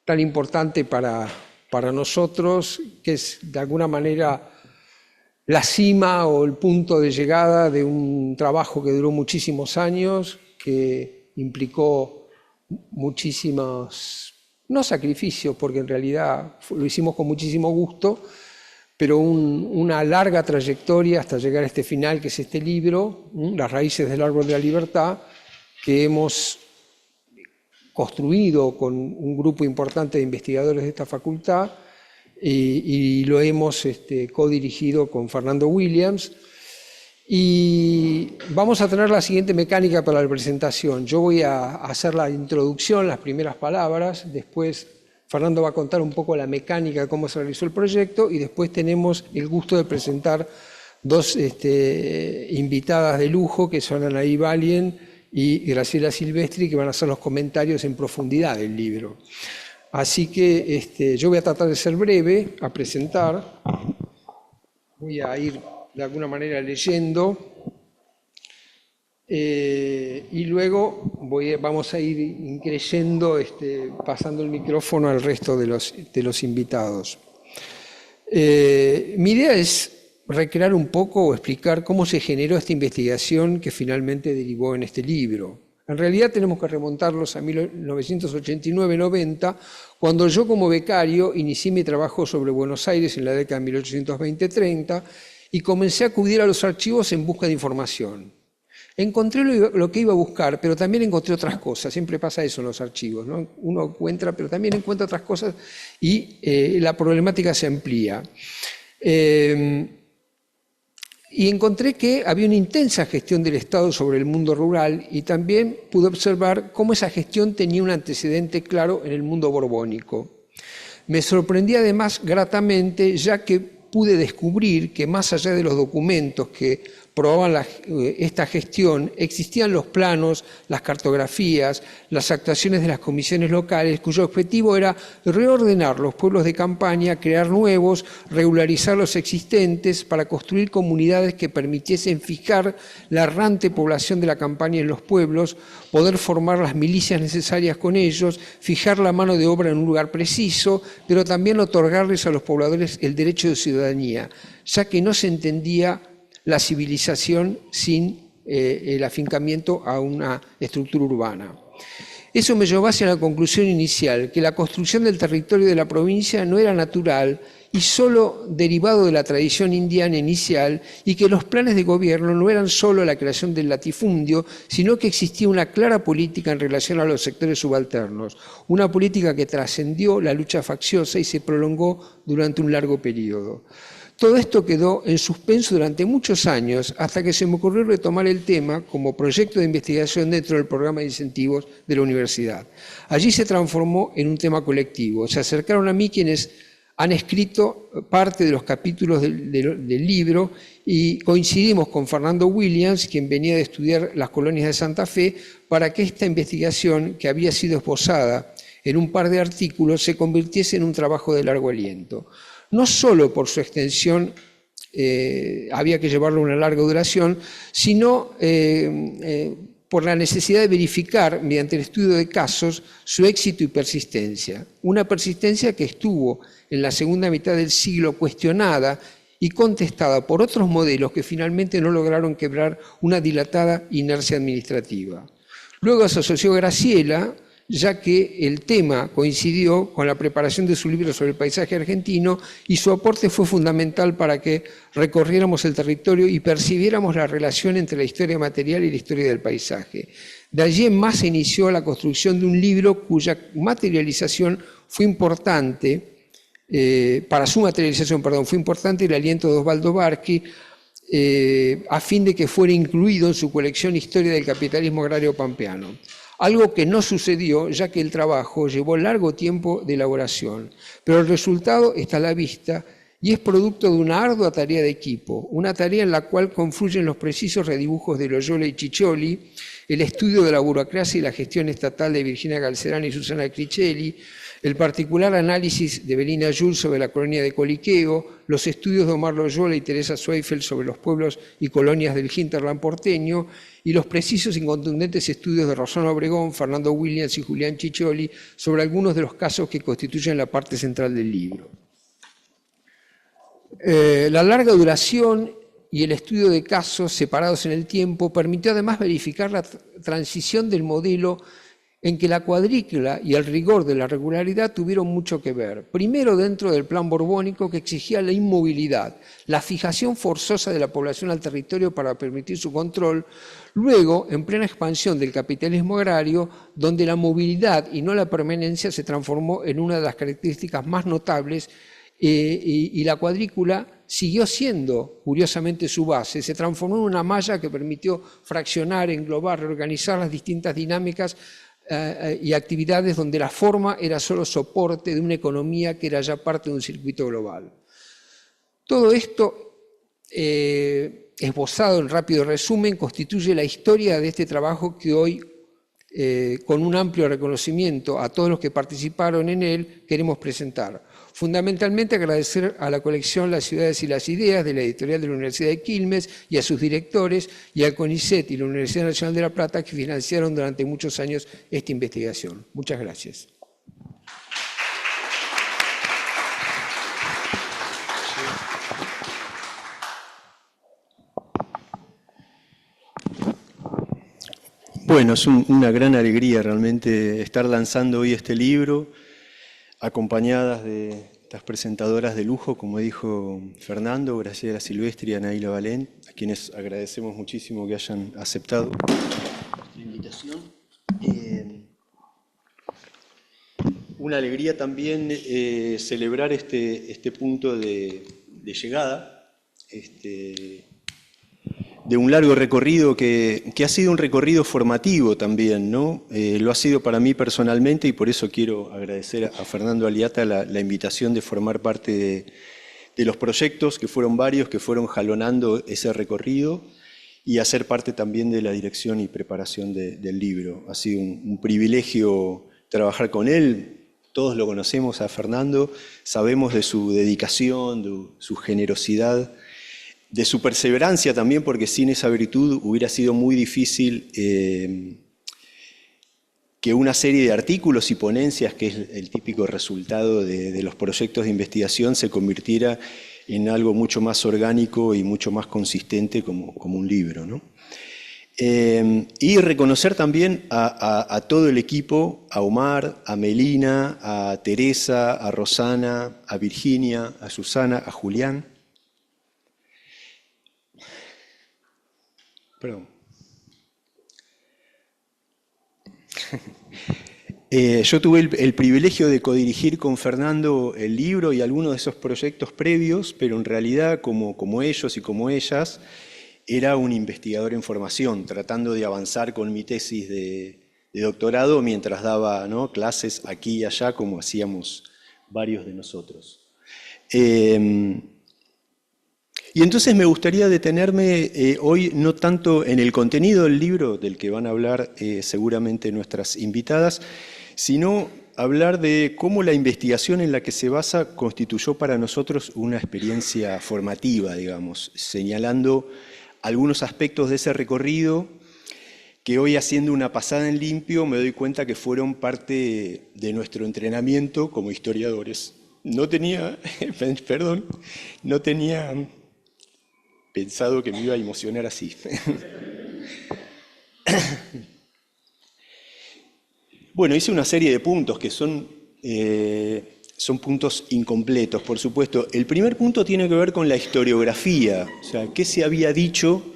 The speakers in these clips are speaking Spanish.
tan importante para nosotros, que es de alguna manera la cima o el punto de llegada de un trabajo que duró muchísimos años, que implicó muchísimos, no sacrificios, porque en realidad lo hicimos con muchísimo gusto, pero una larga trayectoria hasta llegar a este final, que es este libro, Las raíces del árbol de la libertad, que hemos construido con un grupo importante de investigadores de esta facultad y lo hemos codirigido con Fernando Williams. Y vamos a tener la siguiente mecánica para la presentación. Yo voy a hacer la introducción, las primeras palabras, después Fernando va a contar un poco la mecánica de cómo se realizó el proyecto y después tenemos el gusto de presentar dos invitadas de lujo, que son Anaí Valien y Graciela Silvestri, que van a hacer los comentarios en profundidad del libro. Así que yo voy a tratar de ser breve, a presentar. Voy a ir de alguna manera leyendo y luego vamos a ir increyendo, pasando el micrófono al resto de los invitados. Mi idea es recrear un poco o explicar cómo se generó esta investigación que finalmente derivó en este libro. En realidad tenemos que remontarlos a 1989-90, cuando yo como becario inicié mi trabajo sobre Buenos Aires en la década de 1820-30 y comencé a acudir a los archivos en busca de información. Encontré lo que iba a buscar, pero también encontré otras cosas. Siempre pasa eso en los archivos, ¿no? Uno encuentra, pero también encuentra otras cosas y la problemática se amplía. Y encontré que había una intensa gestión del Estado sobre el mundo rural y también pude observar cómo esa gestión tenía un antecedente claro en el mundo borbónico. Me sorprendí además gratamente, ya que pude descubrir que más allá de los documentos que probaban esta gestión, existían los planos, las cartografías, las actuaciones de las comisiones locales, cuyo objetivo era reordenar los pueblos de campaña, crear nuevos, regularizar los existentes para construir comunidades que permitiesen fijar la errante población de la campaña en los pueblos, poder formar las milicias necesarias con ellos, fijar la mano de obra en un lugar preciso, pero también otorgarles a los pobladores el derecho de ciudadanía, ya que no se entendía la civilización sin el afincamiento a una estructura urbana. Eso me llevó hacia la conclusión inicial, que la construcción del territorio de la provincia no era natural y solo derivado de la tradición indiana inicial, y que los planes de gobierno no eran solo la creación del latifundio, sino que existía una clara política en relación a los sectores subalternos, una política que trascendió la lucha facciosa y se prolongó durante un largo periodo. Todo esto quedó en suspenso durante muchos años hasta que se me ocurrió retomar el tema como proyecto de investigación dentro del programa de incentivos de la universidad. Allí se transformó en un tema colectivo. Se acercaron a mí quienes han escrito parte de los capítulos del libro y coincidimos con Fernando Williams, quien venía de estudiar las colonias de Santa Fe, para que esta investigación, que había sido esbozada en un par de artículos, se convirtiese en un trabajo de largo aliento. No solo por su extensión había que llevarlo a una larga duración, sino por la necesidad de verificar, mediante el estudio de casos, su éxito y persistencia. Una persistencia que estuvo en la segunda mitad del siglo cuestionada y contestada por otros modelos que finalmente no lograron quebrar una dilatada inercia administrativa. Luego se asoció Graciela, ya que el tema coincidió con la preparación de su libro sobre el paisaje argentino y su aporte fue fundamental para que recorriéramos el territorio y percibiéramos la relación entre la historia material y la historia del paisaje. De allí en más se inició la construcción de un libro cuya materialización fue importante, fue importante el aliento de Osvaldo Barqui, a fin de que fuera incluido en su colección Historia del capitalismo agrario pampeano. Algo que no sucedió, ya que el trabajo llevó largo tiempo de elaboración, pero el resultado está a la vista y es producto de una ardua tarea de equipo, una tarea en la cual confluyen los precisos redibujos de Loyola y Ciccioli, el estudio de la burocracia y la gestión estatal de Virginia Galcerani y Susana Crichelli, el particular análisis de Belina Jules sobre la colonia de Coliqueo, los estudios de Omar Loyola y Teresa Zweifel sobre los pueblos y colonias del hinterland porteño, y los precisos y contundentes estudios de Rosana Obregón, Fernando Williams y Julián Ciccioli sobre algunos de los casos que constituyen la parte central del libro. La larga duración y el estudio de casos separados en el tiempo permitió además verificar la transición del modelo en que la cuadrícula y el rigor de la regularidad tuvieron mucho que ver. Primero dentro del plan borbónico que exigía la inmovilidad, la fijación forzosa de la población al territorio para permitir su control, luego en plena expansión del capitalismo agrario, donde la movilidad y no la permanencia se transformó en una de las características más notables y la cuadrícula siguió siendo, curiosamente, su base. Se transformó en una malla que permitió fraccionar, englobar, reorganizar las distintas dinámicas y actividades donde la forma era solo soporte de una economía que era ya parte de un circuito global. Todo esto, esbozado en rápido resumen, constituye la historia de este trabajo que hoy, con un amplio reconocimiento a todos los que participaron en él, queremos presentar. Fundamentalmente agradecer a la colección Las Ciudades y las Ideas de la editorial de la Universidad de Quilmes y a sus directores, y al CONICET y la Universidad Nacional de La Plata, que financiaron durante muchos años esta investigación. Muchas gracias. Bueno, es una gran alegría realmente estar lanzando hoy este libro, acompañadas de estas presentadoras de lujo, como dijo Fernando, Graciela Silvestri y Anaíla Valén, a quienes agradecemos muchísimo que hayan aceptado la invitación. Una alegría también celebrar este punto de llegada, de un largo recorrido que ha sido un recorrido formativo también, ¿no? Lo ha sido para mí personalmente y por eso quiero agradecer a Fernando Aliata la invitación de formar parte de los proyectos, que fueron varios, que fueron jalonando ese recorrido y hacer parte también de la dirección y preparación del libro. Ha sido un privilegio trabajar con él. Todos lo conocemos a Fernando, sabemos de su dedicación, de su generosidad, de su perseverancia también, porque sin esa virtud hubiera sido muy difícil que una serie de artículos y ponencias, que es el típico resultado de los proyectos de investigación, se convirtiera en algo mucho más orgánico y mucho más consistente como un libro, ¿no? Y reconocer también a todo el equipo, a Omar, a Melina, a Teresa, a Rosana, a Virginia, a Susana, a Julián. Perdón. Yo tuve el privilegio de codirigir con Fernando el libro y algunos de esos proyectos previos, pero en realidad, como ellos y como ellas, era un investigador en formación, tratando de avanzar con mi tesis de doctorado mientras daba, ¿no?, clases aquí y allá, como hacíamos varios de nosotros. Y entonces me gustaría detenerme hoy no tanto en el contenido del libro, del que van a hablar seguramente nuestras invitadas, sino hablar de cómo la investigación en la que se basa constituyó para nosotros una experiencia formativa, digamos, señalando algunos aspectos de ese recorrido que hoy, haciendo una pasada en limpio, me doy cuenta que fueron parte de nuestro entrenamiento como historiadores. No tenía pensado que me iba a emocionar así. Bueno, hice una serie de puntos que son puntos incompletos, por supuesto. El primer punto tiene que ver con la historiografía, o sea, qué se había dicho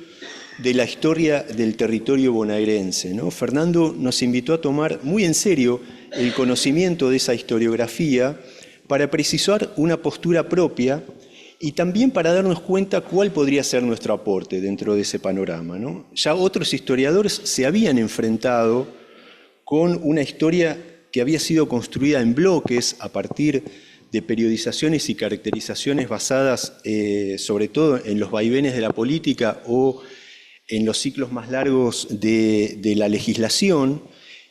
de la historia del territorio bonaerense, ¿no? Fernando nos invitó a tomar muy en serio el conocimiento de esa historiografía para precisar una postura propia y también para darnos cuenta cuál podría ser nuestro aporte dentro de ese panorama, ¿no? Ya otros historiadores se habían enfrentado con una historia que había sido construida en bloques a partir de periodizaciones y caracterizaciones basadas sobre todo en los vaivenes de la política o en los ciclos más largos de la legislación,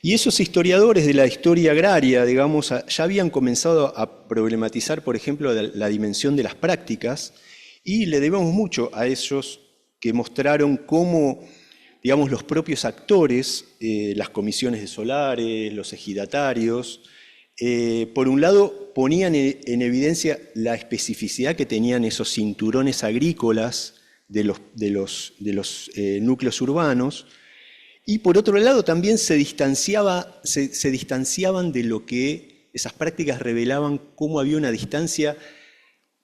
y esos historiadores de la historia agraria, digamos, ya habían comenzado a problematizar, por ejemplo, la dimensión de las prácticas, y le debemos mucho a ellos que mostraron cómo, digamos, los propios actores, las comisiones de solares, los ejidatarios, por un lado ponían en evidencia la especificidad que tenían esos cinturones agrícolas de los núcleos urbanos, y por otro lado también se distanciaban de lo que esas prácticas revelaban, cómo había una distancia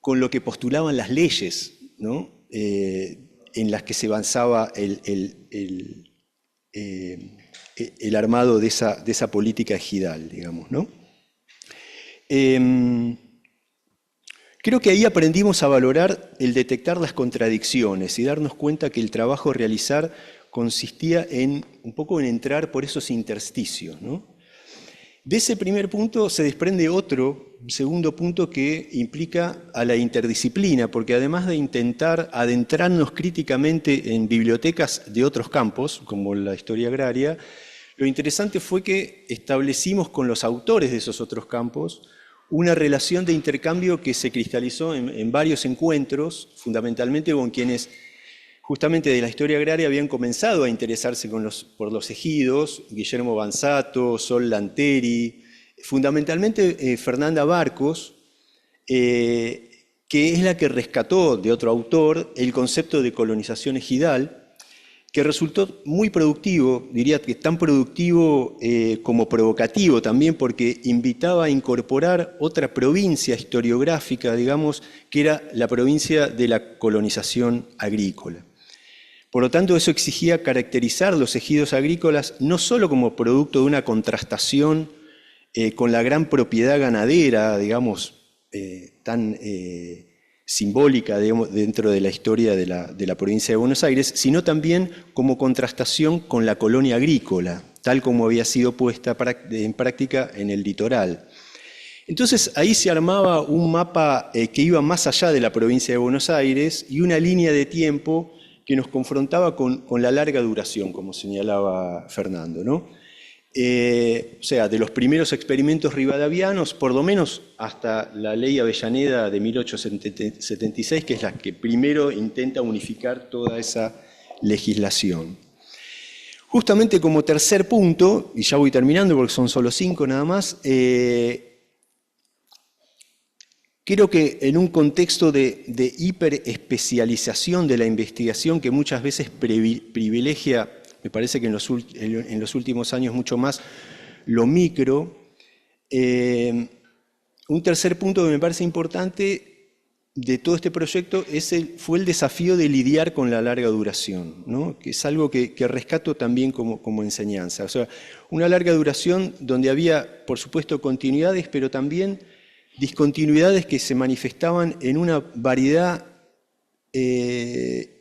con lo que postulaban las leyes, ¿no? En las que se avanzaba el armado de esa política ejidal, digamos, ¿no? Creo que ahí aprendimos a valorar el detectar las contradicciones y darnos cuenta que el trabajo a realizar consistía un poco en entrar por esos intersticios, ¿no? De ese primer punto se desprende otro, segundo punto, que implica a la interdisciplina, porque además de intentar adentrarnos críticamente en bibliotecas de otros campos, como la historia agraria, lo interesante fue que establecimos con los autores de esos otros campos una relación de intercambio que se cristalizó en varios encuentros, fundamentalmente con quienes justamente de la historia agraria habían comenzado a interesarse por los ejidos, Guillermo Banzato, Sol Lanteri, fundamentalmente Fernanda Barcos, que es la que rescató de otro autor el concepto de colonización ejidal, que resultó muy productivo, diría que tan productivo como provocativo también, porque invitaba a incorporar otra provincia historiográfica, digamos, que era la provincia de la colonización agrícola. Por lo tanto, eso exigía caracterizar los ejidos agrícolas no solo como producto de una contrastación con la gran propiedad ganadera, digamos, tan simbólica, digamos, dentro de la historia de la provincia de Buenos Aires, sino también como contrastación con la colonia agrícola, tal como había sido puesta en práctica en el litoral. Entonces ahí se armaba un mapa que iba más allá de la provincia de Buenos Aires y una línea de tiempo que nos confrontaba con la larga duración, como señalaba Fernando, ¿no? O sea, de los primeros experimentos rivadavianos, por lo menos hasta la Ley Avellaneda de 1876, que es la que primero intenta unificar toda esa legislación. Justamente como tercer punto, y ya voy terminando porque son solo 5 nada más, creo que en un contexto de hiperespecialización de la investigación que muchas veces privilegia, me parece que en los últimos años mucho más, lo micro, un tercer punto que me parece importante de todo este proyecto fue el desafío de lidiar con la larga duración, ¿no? Que es algo que rescato también como enseñanza. O sea, una larga duración donde había, por supuesto, continuidades, pero también discontinuidades que se manifestaban en una variedad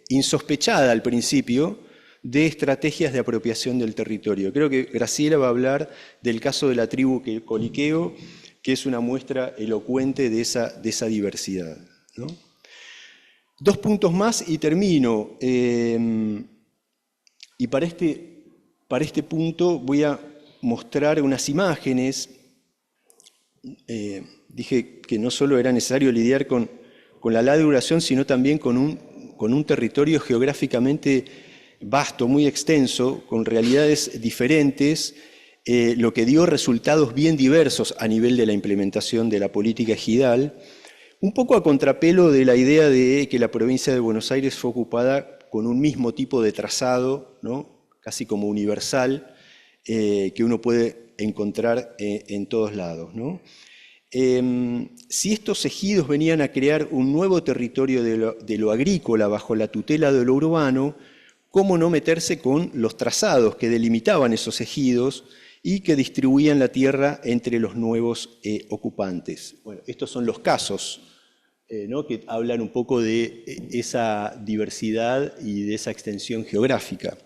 insospechada al principio de estrategias de apropiación del territorio. Creo que Graciela va a hablar del caso de la tribu Coliqueo, que es una muestra elocuente de esa diversidad, ¿no? 2 puntos más y termino. Y para este punto voy a mostrar unas imágenes. Dije que no solo era necesario lidiar con la larga duración, sino también con un territorio geográficamente vasto, muy extenso, con realidades diferentes, lo que dio resultados bien diversos a nivel de la implementación de la política ejidal, un poco a contrapelo de la idea de que la provincia de Buenos Aires fue ocupada con un mismo tipo de trazado, ¿no? Casi como universal, que uno puede encontrar en todos lados, ¿no? Si estos ejidos venían a crear un nuevo territorio de lo agrícola bajo la tutela de lo urbano, ¿cómo no meterse con los trazados que delimitaban esos ejidos y que distribuían la tierra entre los nuevos ocupantes? Bueno, estos son los casos, ¿no? Que hablan un poco de esa diversidad y de esa extensión geográfica.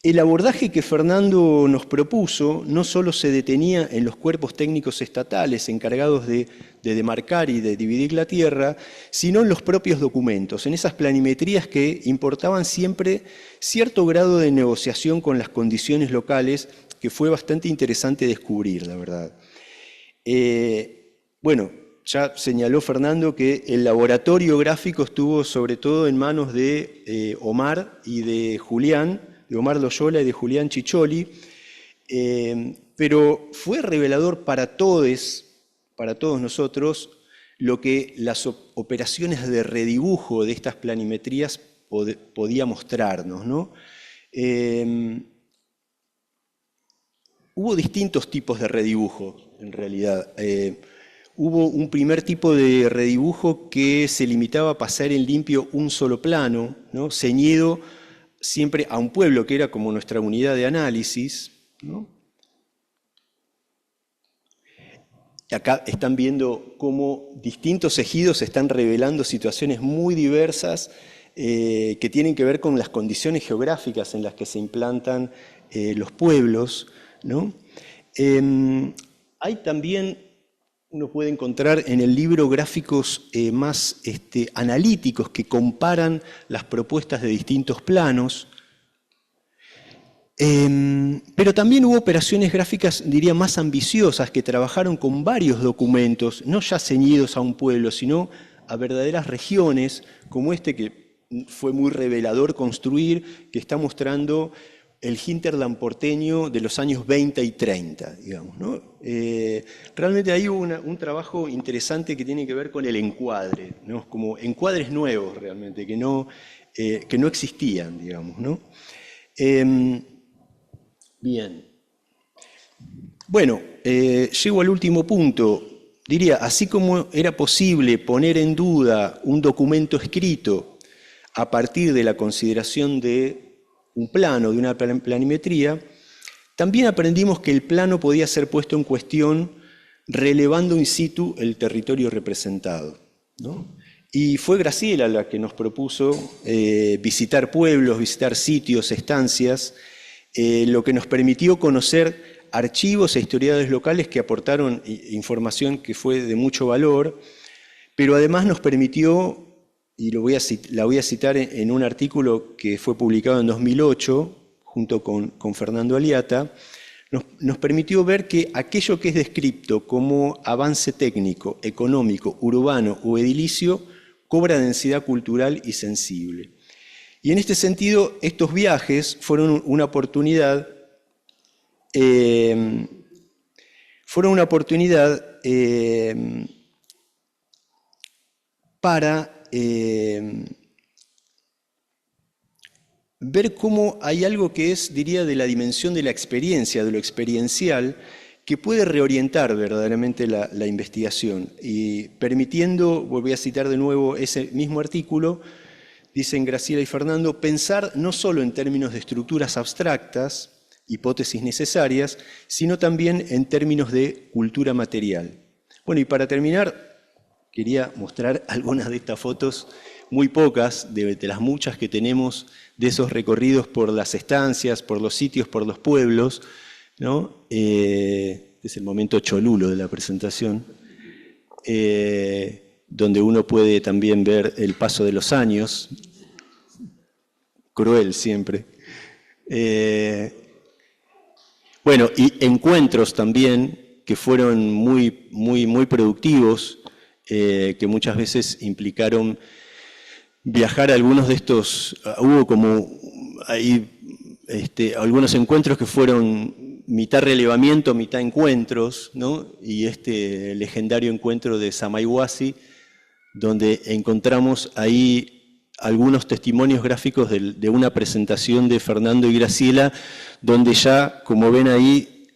El abordaje que Fernando nos propuso no solo se detenía en los cuerpos técnicos estatales encargados de demarcar y de dividir la tierra, sino en los propios documentos, en esas planimetrías que importaban siempre cierto grado de negociación con las condiciones locales, que fue bastante interesante descubrir, la verdad. Bueno, ya señaló Fernando que el laboratorio gráfico estuvo sobre todo en manos de Omar y de Julián, de Omar Loyola y de Julián Chicholi, pero fue revelador para todos nosotros lo que las operaciones de redibujo de estas planimetrías podía mostrarnos, ¿no? Hubo distintos tipos de redibujo, en realidad. Hubo un primer tipo de redibujo que se limitaba a pasar en limpio un solo plano, ¿no? Ceñido siempre a un pueblo que era como nuestra unidad de análisis, ¿no? Acá están viendo cómo distintos ejidos están revelando situaciones muy diversas que tienen que ver con las condiciones geográficas en las que se implantan los pueblos, ¿no? Hay también, uno puede encontrar en el libro gráficos más analíticos que comparan las propuestas de distintos planos. Pero también hubo operaciones gráficas, diría, más ambiciosas, que trabajaron con varios documentos, no ya ceñidos a un pueblo, sino a verdaderas regiones, como este que fue muy revelador construir, que está mostrando el hinterland porteño de los años 20 y 30, digamos, ¿no? Realmente ahí hubo un trabajo interesante que tiene que ver con el encuadre, ¿no? Como encuadres nuevos realmente, que no existían, digamos, ¿no? Bien. Bueno, llego al último punto. Diría, así como era posible poner en duda un documento escrito a partir de la consideración de un plano, de una planimetría, también aprendimos que el plano podía ser puesto en cuestión relevando in situ el territorio representado, ¿no? Y fue Graciela la que nos propuso visitar pueblos, visitar sitios, estancias, lo que nos permitió conocer archivos e historiadores locales que aportaron información que fue de mucho valor, pero además nos permitió, y la voy a citar en un artículo que fue publicado en 2008, junto con Fernando Aliata, nos permitió ver que aquello que es descrito como avance técnico, económico, urbano o edilicio cobra densidad cultural y sensible. Y en este sentido, estos viajes fueron una oportunidad, para ver cómo hay algo que es, diría, de la dimensión de la experiencia, de lo experiencial, que puede reorientar verdaderamente la investigación y permitiendo, volví a citar de nuevo ese mismo artículo, dicen Graciela y Fernando, pensar no solo en términos de estructuras abstractas, hipótesis necesarias, sino también en términos de cultura material. Bueno, y para terminar, quería mostrar algunas de estas fotos, muy pocas, de las muchas que tenemos de esos recorridos por las estancias, por los sitios, por los pueblos, ¿no? Es el momento cholulo de la presentación, donde uno puede también ver el paso de los años, cruel siempre. Bueno, y encuentros también que fueron muy productivos, que muchas veces implicaron viajar a algunos de estos, hubo como ahí algunos encuentros que fueron mitad relevamiento, mitad encuentros, ¿no? Y este legendario encuentro de Samayhuasi, donde encontramos ahí algunos testimonios gráficos de una presentación de Fernando y Graciela, donde ya, como ven ahí,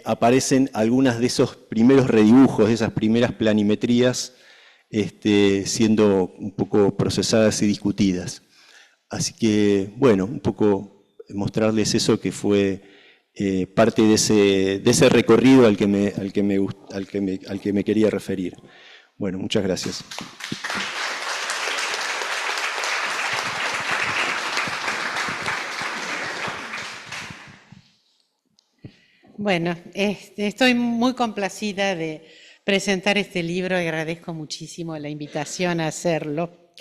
aparecen algunas de esos primeros redibujos, de esas primeras planimetrías, siendo un poco procesadas y discutidas. Así que, bueno, un poco mostrarles eso que fue parte de ese recorrido al que me quería referir. Bueno, muchas gracias. Bueno, estoy muy complacida de presentar este libro y agradezco muchísimo la invitación a hacerlo.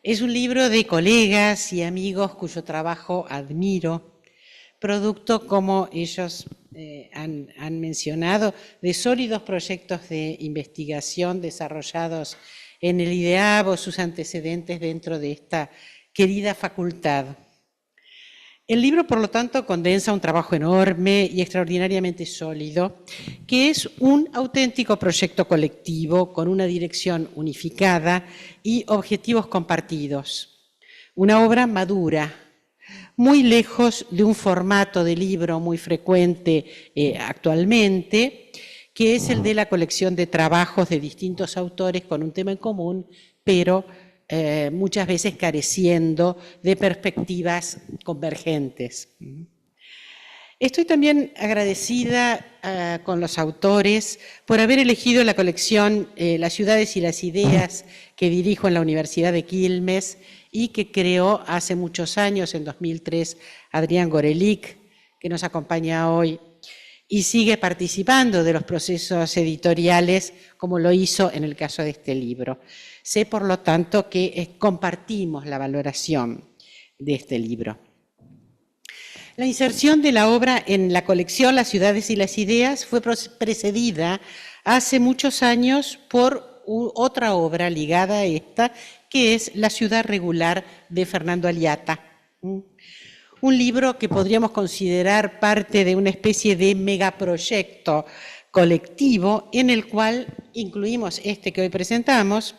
Es un libro de colegas y amigos cuyo trabajo admiro, producto, como ellos han mencionado, de sólidos proyectos de investigación desarrollados en el IDEAB o sus antecedentes dentro de esta querida facultad. El libro, por lo tanto, condensa un trabajo enorme y extraordinariamente sólido, que es un auténtico proyecto colectivo con una dirección unificada y objetivos compartidos. Una obra madura, muy lejos de un formato de libro muy frecuente actualmente, que es el de la colección de trabajos de distintos autores con un tema en común, pero muchas veces careciendo de perspectivas convergentes. Estoy también agradecida con los autores por haber elegido la colección Las ciudades y las ideas que dirijo en la Universidad de Quilmes y que creó hace muchos años, en 2003, Adrián Gorelick, que nos acompaña hoy y sigue participando de los procesos editoriales, como lo hizo en el caso de este libro. Sé, por lo tanto, que compartimos la valoración de este libro. La inserción de la obra en la colección Las ciudades y las ideas fue precedida hace muchos años por otra obra ligada a esta, que es La ciudad regular de Fernando Aliata. Un libro que podríamos considerar parte de una especie de megaproyecto colectivo en el cual incluimos este que hoy presentamos,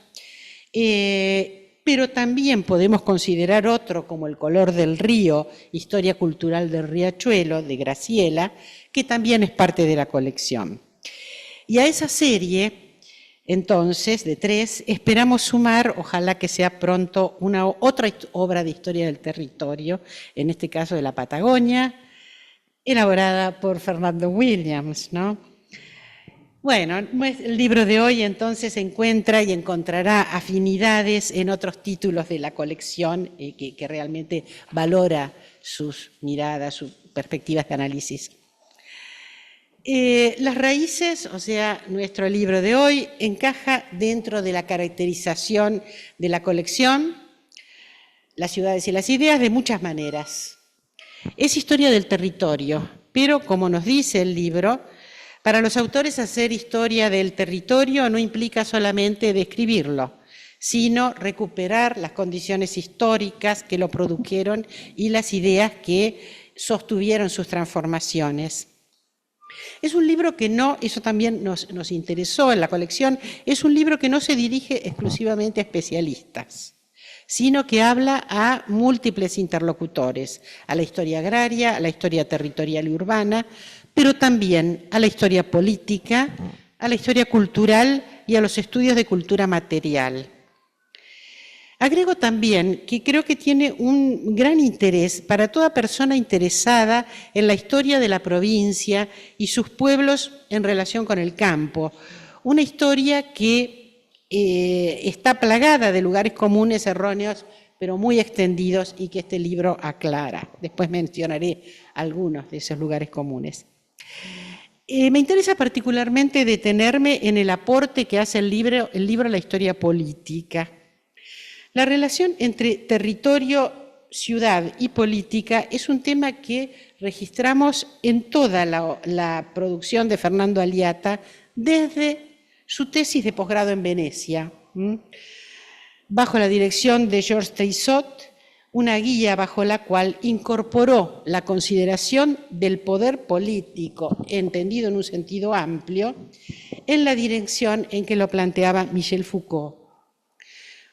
pero también podemos considerar otro como El color del río, Historia cultural del Riachuelo, de Graciela, que también es parte de la colección. Y a esa serie, entonces, de 3, esperamos sumar, ojalá que sea pronto, otra obra de historia del territorio, en este caso de la Patagonia, elaborada por Fernando Williams, ¿no? Bueno, el libro de hoy entonces encuentra y encontrará afinidades en otros títulos de la colección que realmente valora sus miradas, sus perspectivas de análisis. Las raíces, o sea, nuestro libro de hoy, encaja dentro de la caracterización de la colección, Las ciudades y las ideas, de muchas maneras. Es historia del territorio, pero como nos dice el libro, para los autores hacer historia del territorio no implica solamente describirlo, sino recuperar las condiciones históricas que lo produjeron y las ideas que sostuvieron sus transformaciones. Es un libro que no, eso también nos interesó en la colección, es un libro que no se dirige exclusivamente a especialistas, sino que habla a múltiples interlocutores, a la historia agraria, a la historia territorial y urbana, pero también a la historia política, a la historia cultural y a los estudios de cultura material. Agrego también que creo que tiene un gran interés para toda persona interesada en la historia de la provincia y sus pueblos en relación con el campo. Una historia que está plagada de lugares comunes erróneos, pero muy extendidos y que este libro aclara. Después mencionaré algunos de esos lugares comunes. Me interesa particularmente detenerme en el aporte que hace el libro a la historia política. La relación entre territorio, ciudad y política es un tema que registramos en toda la producción de Fernando Aliata desde su tesis de posgrado en Venecia, bajo la dirección de Georges Teissot, una guía bajo la cual incorporó la consideración del poder político, entendido en un sentido amplio, en la dirección en que lo planteaba Michel Foucault.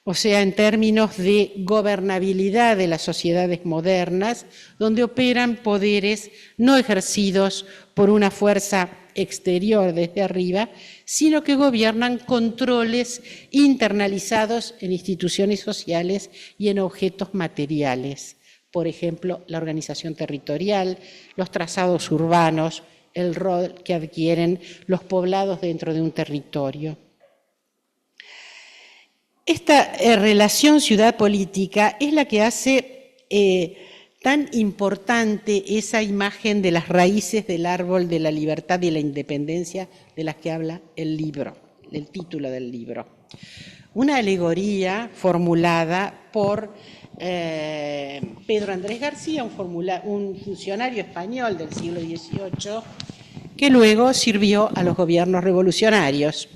O sea, en términos de gobernabilidad de las sociedades modernas, donde operan poderes no ejercidos por una fuerza exterior desde arriba, sino que gobiernan controles internalizados en instituciones sociales y en objetos materiales. Por ejemplo, la organización territorial, los trazados urbanos, el rol que adquieren los poblados dentro de un territorio. Esta relación ciudad-política es la que hace tan importante esa imagen de las raíces del árbol de la libertad y la independencia de las que habla el libro, el título del libro. Una alegoría formulada por Pedro Andrés García, un funcionario español del siglo XVIII, que luego sirvió a los gobiernos revolucionarios.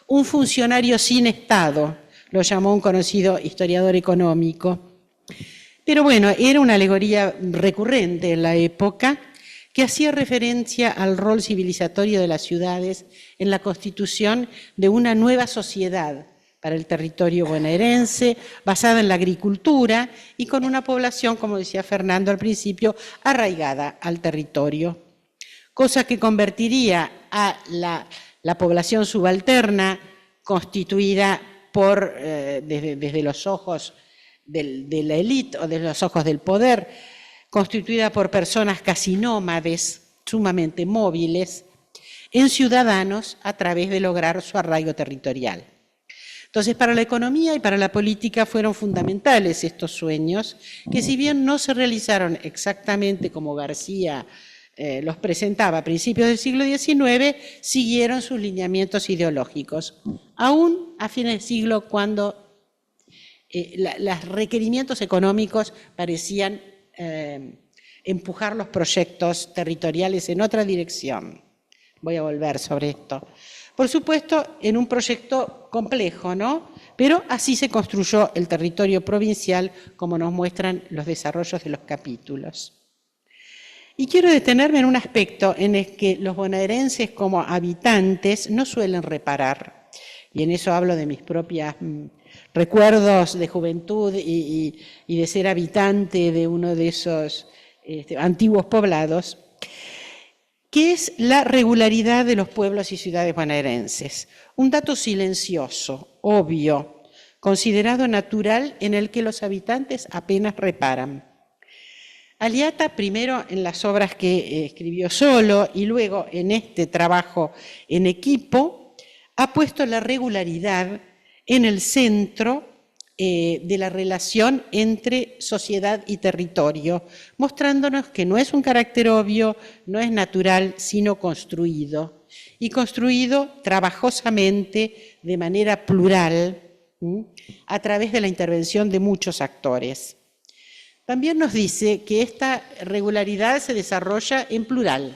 Un funcionario sin Estado, lo llamó un conocido historiador económico. Pero bueno, era una alegoría recurrente en la época que hacía referencia al rol civilizatorio de las ciudades en la constitución de una nueva sociedad para el territorio bonaerense, basada en la agricultura y con una población, como decía Fernando al principio, arraigada al territorio. Cosa que convertiría a la población subalterna, constituida por, desde los ojos de la élite o desde los ojos del poder, constituida por personas casi nómades, sumamente móviles, en ciudadanos a través de lograr su arraigo territorial. Entonces, para la economía y para la política fueron fundamentales estos sueños, que si bien no se realizaron exactamente como García los presentaba a principios del siglo XIX, siguieron sus lineamientos ideológicos, aún a fines del siglo, cuando los requerimientos económicos parecían empujar los proyectos territoriales en otra dirección. Voy a volver sobre esto. Por supuesto, en un proyecto complejo, ¿no? Pero así se construyó el territorio provincial, como nos muestran los desarrollos de los capítulos. Y quiero detenerme en un aspecto en el que los bonaerenses como habitantes no suelen reparar, y en eso hablo de mis propios recuerdos de juventud y de ser habitante de uno de esos antiguos poblados, que es la regularidad de los pueblos y ciudades bonaerenses. Un dato silencioso, obvio, considerado natural, en el que los habitantes apenas reparan. Aliata, primero en las obras que escribió solo y luego en este trabajo en equipo, ha puesto la regularidad en el centro de la relación entre sociedad y territorio, mostrándonos que no es un carácter obvio, no es natural, sino construido. Y construido trabajosamente, de manera plural, a través de la intervención de muchos actores. También nos dice que esta regularidad se desarrolla en plural,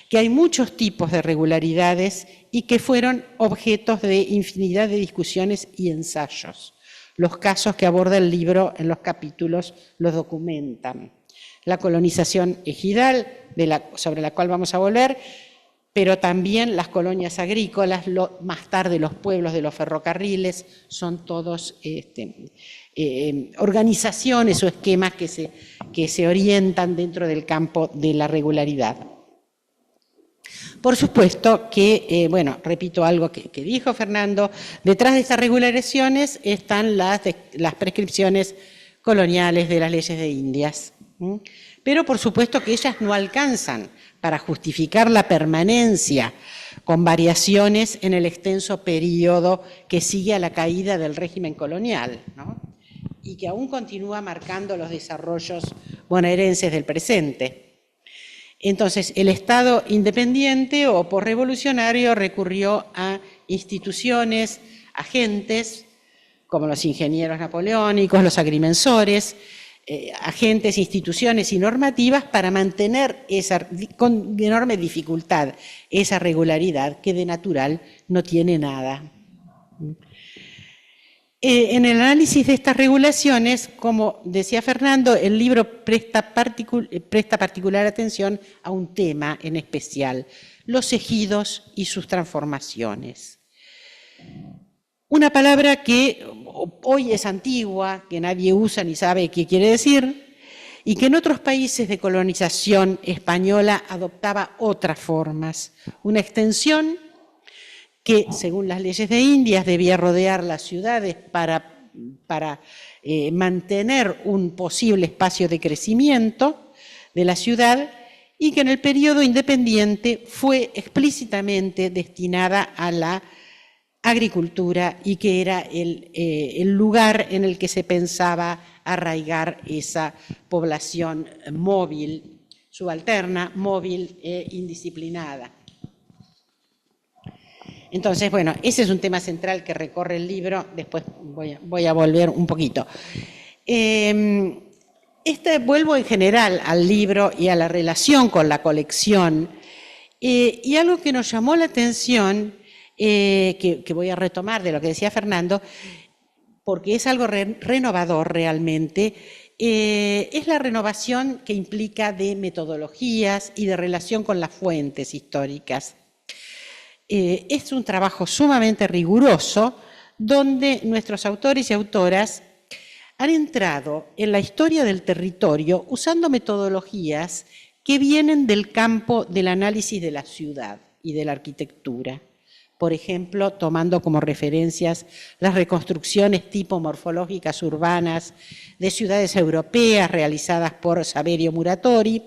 que hay muchos tipos de regularidades y que fueron objetos de infinidad de discusiones y ensayos. Los casos que aborda el libro en los capítulos los documentan. La colonización ejidal, sobre la cual vamos a volver, pero también las colonias agrícolas, más tarde los pueblos de los ferrocarriles, son todos organizaciones o esquemas que se orientan dentro del campo de la regularidad. Por supuesto que, bueno, repito algo que dijo Fernando, detrás de estas regularizaciones están las prescripciones coloniales de las leyes de Indias. Pero por supuesto que ellas no alcanzan para justificar la permanencia con variaciones en el extenso periodo que sigue a la caída del régimen colonial, ¿no? Y que aún continúa marcando los desarrollos bonaerenses del presente. Entonces, el Estado independiente o posrevolucionario recurrió a instituciones, agentes, como los ingenieros napoleónicos, los agrimensores, agentes, instituciones y normativas para mantener con enorme dificultad esa regularidad que de natural no tiene nada. En el análisis de estas regulaciones, como decía Fernando, el libro presta particular atención a un tema en especial, los ejidos y sus transformaciones. Una palabra que hoy es antigua, que nadie usa ni sabe qué quiere decir, y que en otros países de colonización española adoptaba otras formas. Una extensión que, según las leyes de Indias, debía rodear las ciudades para mantener un posible espacio de crecimiento de la ciudad, y que en el periodo independiente fue explícitamente destinada a la agricultura y que era el lugar en el que se pensaba arraigar esa población móvil, subalterna, móvil e indisciplinada. Entonces, bueno, ese es un tema central que recorre el libro, después voy a volver un poquito. Vuelvo en general al libro y a la relación con la colección, y algo que nos llamó la atención, que voy a retomar de lo que decía Fernando, porque es algo renovador realmente, es la renovación que implica de metodologías y de relación con las fuentes históricas. Es un trabajo sumamente riguroso, donde nuestros autores y autoras han entrado en la historia del territorio usando metodologías que vienen del campo del análisis de la ciudad y de la arquitectura. Por ejemplo, tomando como referencias las reconstrucciones tipomorfológicas urbanas de ciudades europeas realizadas por Saverio Muratori,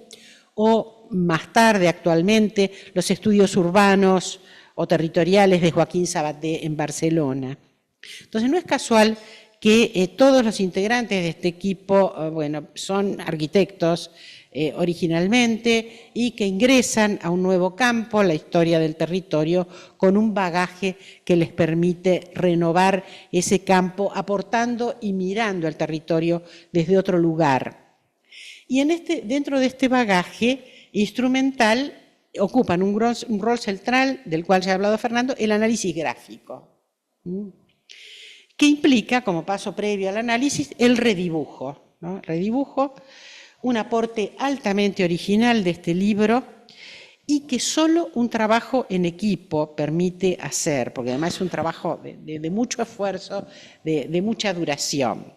o más tarde, actualmente, los estudios urbanos o territoriales de Joaquín Sabaté en Barcelona. Entonces, no es casual que todos los integrantes de este equipo, bueno, son arquitectos originalmente y que ingresan a un nuevo campo, la historia del territorio, con un bagaje que les permite renovar ese campo, aportando y mirando al territorio desde otro lugar. Y dentro de este bagaje instrumental ocupan un rol central, del cual ya ha hablado Fernando, el análisis gráfico, que implica, como paso previo al análisis, el redibujo, ¿no? Redibujo, un aporte altamente original de este libro y que solo un trabajo en equipo permite hacer, porque además es un trabajo de mucho esfuerzo, de mucha duración.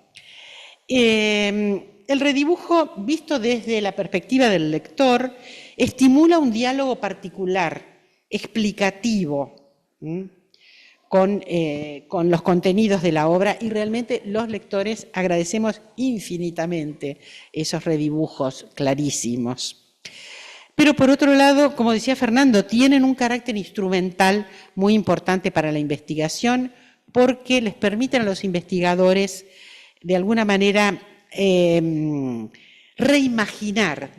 El redibujo, visto desde la perspectiva del lector, estimula un diálogo particular, explicativo, con los contenidos de la obra, y realmente los lectores agradecemos infinitamente esos redibujos clarísimos. Pero por otro lado, como decía Fernando, tienen un carácter instrumental muy importante para la investigación, porque les permiten a los investigadores, de alguna manera, reimaginar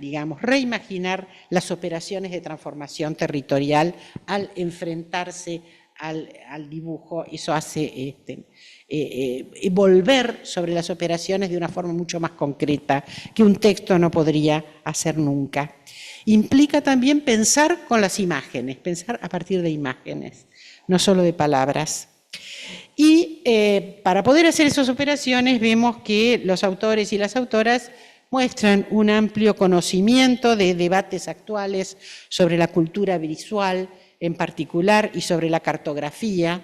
las operaciones de transformación territorial al enfrentarse al dibujo. Eso hace volver sobre las operaciones de una forma mucho más concreta que un texto no podría hacer nunca. Implica también pensar con las imágenes, pensar a partir de imágenes, no solo de palabras. Y para poder hacer esas operaciones vemos que los autores y las autoras muestran un amplio conocimiento de debates actuales sobre la cultura visual en particular y sobre la cartografía,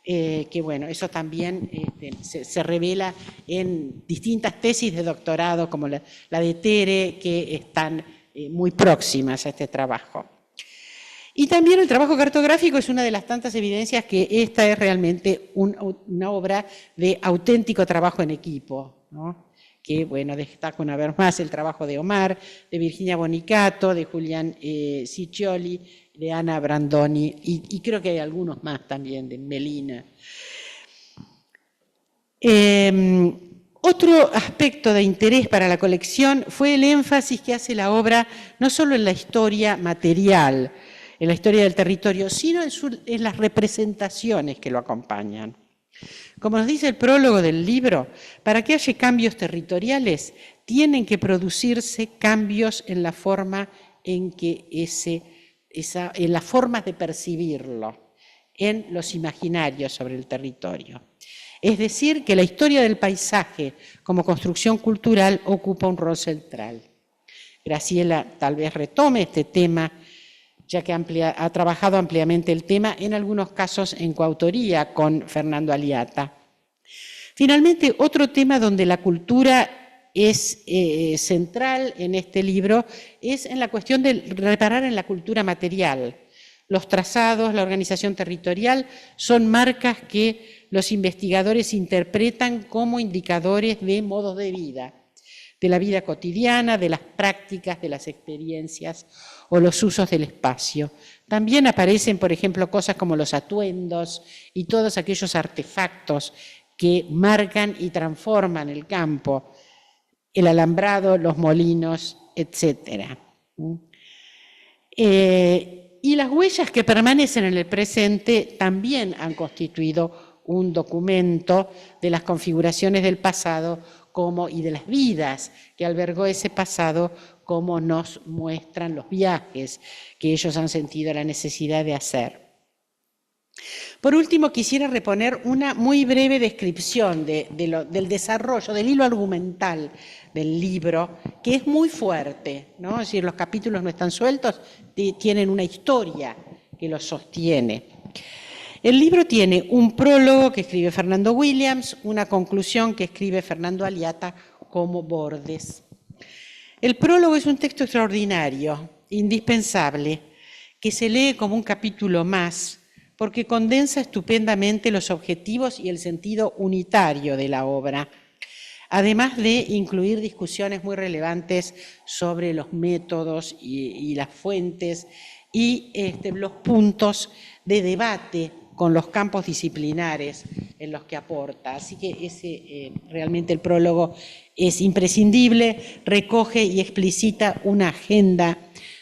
que bueno, eso también se revela en distintas tesis de doctorado como la de Tere, que están muy próximas a este trabajo. Y también el trabajo cartográfico es una de las tantas evidencias que esta es realmente una obra de auténtico trabajo en equipo, ¿no? Que, bueno, destaco una vez más el trabajo de Omar, de Virginia Bonicato, de Julián Ciccioli, de Ana Brandoni, y creo que hay algunos más también, de Melina. Otro aspecto de interés para la colección fue el énfasis que hace la obra no solo en la historia material, en la historia del territorio, sino en las representaciones que lo acompañan. Como nos dice el prólogo del libro, para que haya cambios territoriales, tienen que producirse cambios en la forma en que en las formas de percibirlo, en los imaginarios sobre el territorio. Es decir, que la historia del paisaje como construcción cultural ocupa un rol central. Graciela tal vez retome este tema, ya que ha trabajado ampliamente el tema, en algunos casos en coautoría con Fernando Aliata. Finalmente, otro tema donde la cultura es central en este libro es en la cuestión de reparar en la cultura material. Los trazados, la organización territorial, son marcas que los investigadores interpretan como indicadores de modos de vida. de la vida cotidiana, de las prácticas, de las experiencias o los usos del espacio. También aparecen, por ejemplo, cosas como los atuendos y todos aquellos artefactos que marcan y transforman el campo, el alambrado, los molinos, etc. Y las huellas que permanecen en el presente también han constituido un documento de las configuraciones del pasado y de las vidas que albergó ese pasado, como nos muestran los viajes que ellos han sentido la necesidad de hacer. Por último, quisiera reponer una muy breve descripción del desarrollo, del hilo argumental del libro, que es muy fuerte, ¿no? Es decir, los capítulos no están sueltos, tienen una historia que los sostiene. El libro tiene un prólogo que escribe Fernando Williams, una conclusión que escribe Fernando Aliata como bordes. El prólogo es un texto extraordinario, indispensable, que se lee como un capítulo más, porque condensa estupendamente los objetivos y el sentido unitario de la obra, además de incluir discusiones muy relevantes sobre los métodos y las fuentes y los puntos de debate con los campos disciplinares en los que aporta. Así que realmente el prólogo es imprescindible, recoge y explicita una agenda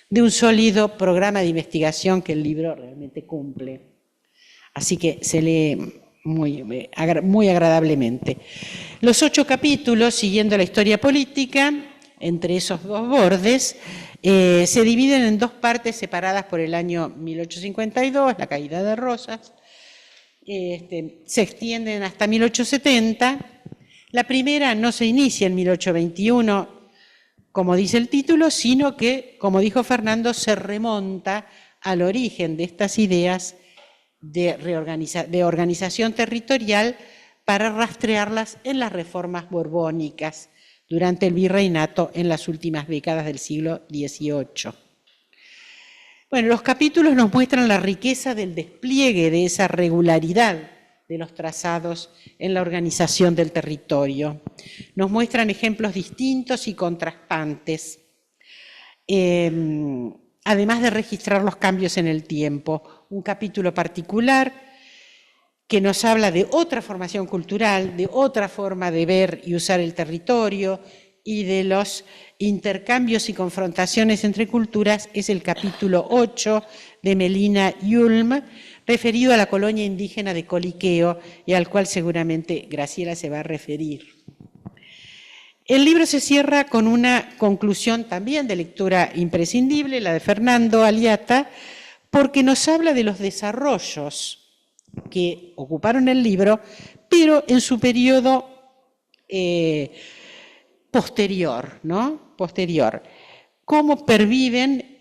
de un sólido programa de investigación que el libro realmente cumple. Así que se lee muy agradablemente. Los 8 capítulos, siguiendo la historia política, entre esos dos bordes, se dividen en 2 partes separadas por el año 1852, la caída de Rosas, se extienden hasta 1870. La primera no se inicia en 1821, como dice el título, sino que, como dijo Fernando, se remonta al origen de estas ideas de organización territorial para rastrearlas en las reformas borbónicas durante el virreinato en las últimas décadas del siglo XVIII. Bueno, los capítulos nos muestran la riqueza del despliegue de esa regularidad de los trazados en la organización del territorio. Nos muestran ejemplos distintos y contrastantes, además de registrar los cambios en el tiempo. Un capítulo particular que nos habla de otra formación cultural, de otra forma de ver y usar el territorio y de los intercambios y confrontaciones entre culturas, es el capítulo 8 de Melina Yulm, referido a la colonia indígena de Coliqueo y al cual seguramente Graciela se va a referir. El libro se cierra con una conclusión también de lectura imprescindible, la de Fernando Aliata, porque nos habla de los desarrollos que ocuparon el libro, pero en su periodo posterior, ¿no? Posterior. Cómo perviven,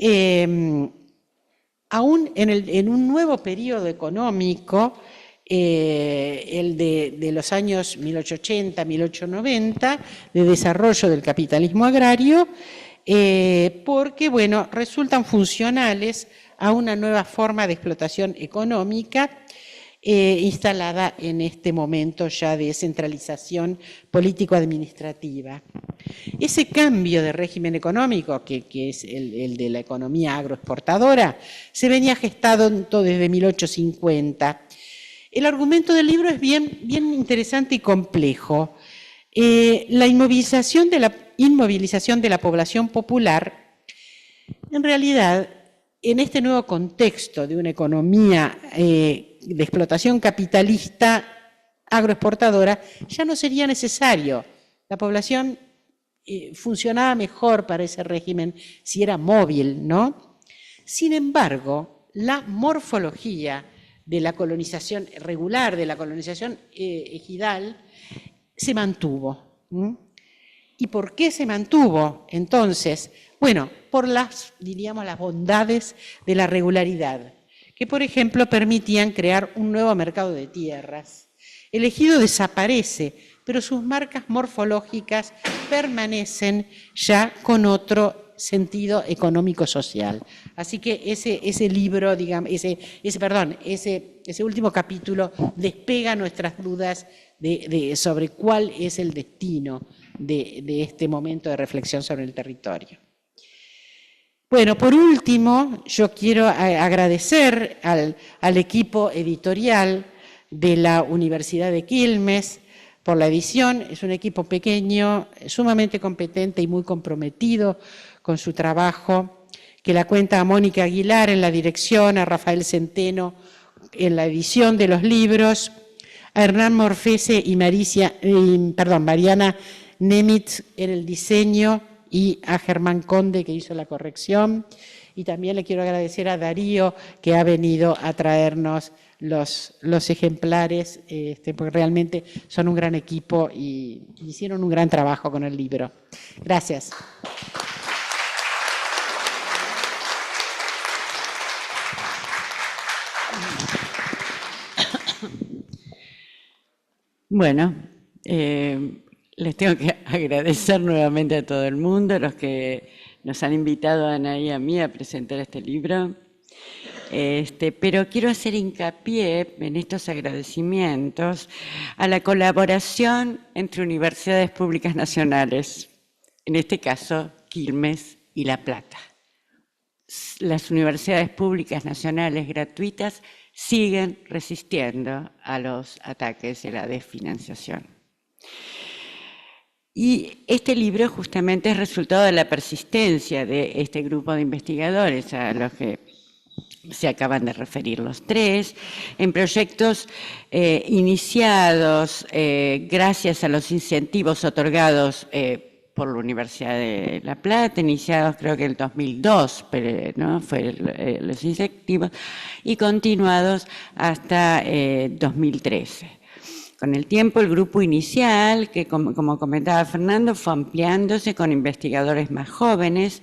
aún en un nuevo periodo económico, el de los años 1880-1890, de desarrollo del capitalismo agrario, porque, bueno, resultan funcionales a una nueva forma de explotación económica instalada en este momento ya de centralización político-administrativa. Ese cambio de régimen económico, que es el de la economía agroexportadora, se venía gestando desde 1850. El argumento del libro es bien interesante y complejo. La inmovilización de la población popular, en realidad, en este nuevo contexto de una economía de explotación capitalista agroexportadora, ya no sería necesario. La población funcionaba mejor para ese régimen si era móvil, ¿no? Sin embargo, la morfología de la colonización regular, de la colonización ejidal, se mantuvo. ¿Y por qué se mantuvo entonces? Bueno, por diríamos, las bondades de la regularidad, que por ejemplo permitían crear un nuevo mercado de tierras. El ejido desaparece, pero sus marcas morfológicas permanecen ya con otro sentido económico-social. Así que ese libro, digamos, ese último capítulo despega nuestras dudas sobre cuál es el destino de este momento de reflexión sobre el territorio. Bueno, por último, yo quiero agradecer al equipo editorial de la Universidad de Quilmes por la edición. Es un equipo pequeño, sumamente competente y muy comprometido con su trabajo, que la cuenta a Mónica Aguilar en la dirección, a Rafael Centeno en la edición de los libros, a Hernán Morfese y Mariana Nemitz en el diseño, y a Germán Conde, que hizo la corrección. Y también le quiero agradecer a Darío, que ha venido a traernos los ejemplares, porque realmente son un gran equipo y hicieron un gran trabajo con el libro. Gracias. Bueno, les tengo que agradecer nuevamente a todo el mundo, a los que nos han invitado a Ana y a mí a presentar este libro. Pero quiero hacer hincapié en estos agradecimientos a la colaboración entre universidades públicas nacionales, en este caso Quilmes y La Plata. Las universidades públicas nacionales gratuitas siguen resistiendo a los ataques de la desfinanciación. Y este libro justamente es resultado de la persistencia de este grupo de investigadores a los que se acaban de referir los tres, en proyectos iniciados gracias a los incentivos otorgados por la Universidad de La Plata, iniciados creo que en el 2002, ¿no? Fue los incentivos, y continuados hasta 2013. Con el tiempo, el grupo inicial, que como comentaba Fernando, fue ampliándose con investigadores más jóvenes,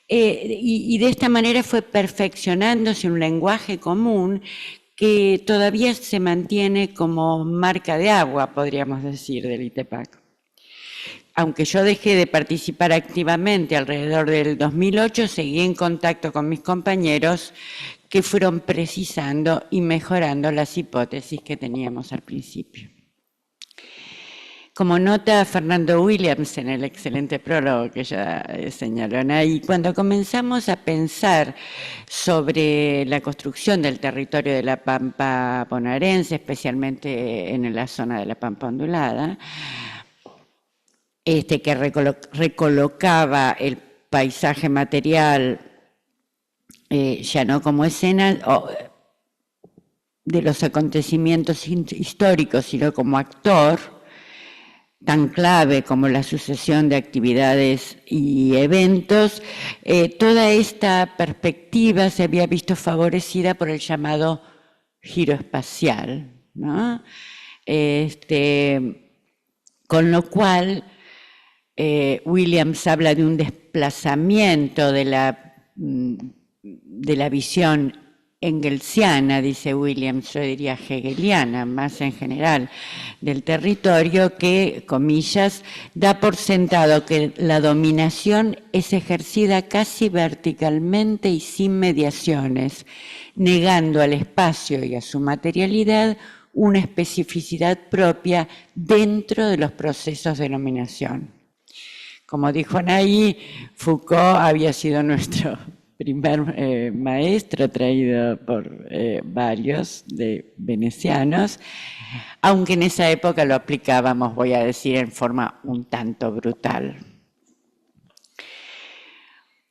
y de esta manera fue perfeccionándose un lenguaje común que todavía se mantiene como marca de agua, podríamos decir, del ITEPAC. Aunque yo dejé de participar activamente alrededor del 2008, seguí en contacto con mis compañeros que fueron precisando y mejorando las hipótesis que teníamos al principio. Como nota Fernando Williams en el excelente prólogo que ya señalaron ahí, cuando comenzamos a pensar sobre la construcción del territorio de la Pampa bonaerense, especialmente en la zona de la Pampa ondulada, que recolocaba el paisaje material ya no como escena de los acontecimientos históricos, sino como actor, tan clave como la sucesión de actividades y eventos, toda esta perspectiva se había visto favorecida por el llamado giro espacial, ¿no? Con lo cual, Williams habla de un desplazamiento de la visión engelsiana, dice Williams, yo diría hegeliana, más en general, del territorio que, comillas, da por sentado que la dominación es ejercida casi verticalmente y sin mediaciones, negando al espacio y a su materialidad una especificidad propia dentro de los procesos de dominación. Como dijo Anaí, Foucault había sido nuestro primer maestro, traído por varios de venecianos, aunque en esa época lo aplicábamos, voy a decir, en forma un tanto brutal.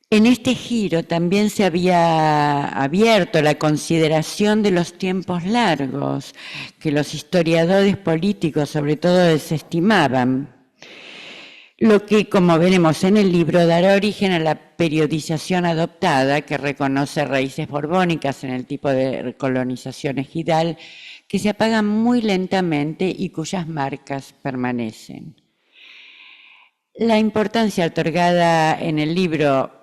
En este giro también se había abierto la consideración de los tiempos largos, que los historiadores políticos sobre todo desestimaban, lo que, como veremos en el libro, dará origen a la periodización adoptada que reconoce raíces borbónicas en el tipo de colonización ejidal que se apagan muy lentamente y cuyas marcas permanecen. La importancia otorgada en el libro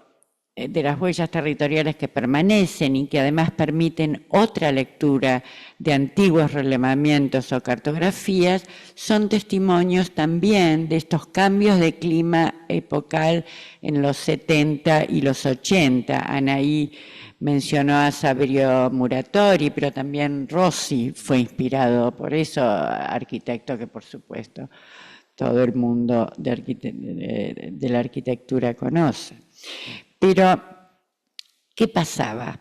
de las huellas territoriales que permanecen y que además permiten otra lectura de antiguos relevamientos o cartografías, son testimonios también de estos cambios de clima epocal en los 70 y los 80. Anaí mencionó a Saverio Muratori, pero también Rossi fue inspirado por eso, arquitecto que por supuesto todo el mundo de la arquitectura conoce. Pero, ¿qué pasaba?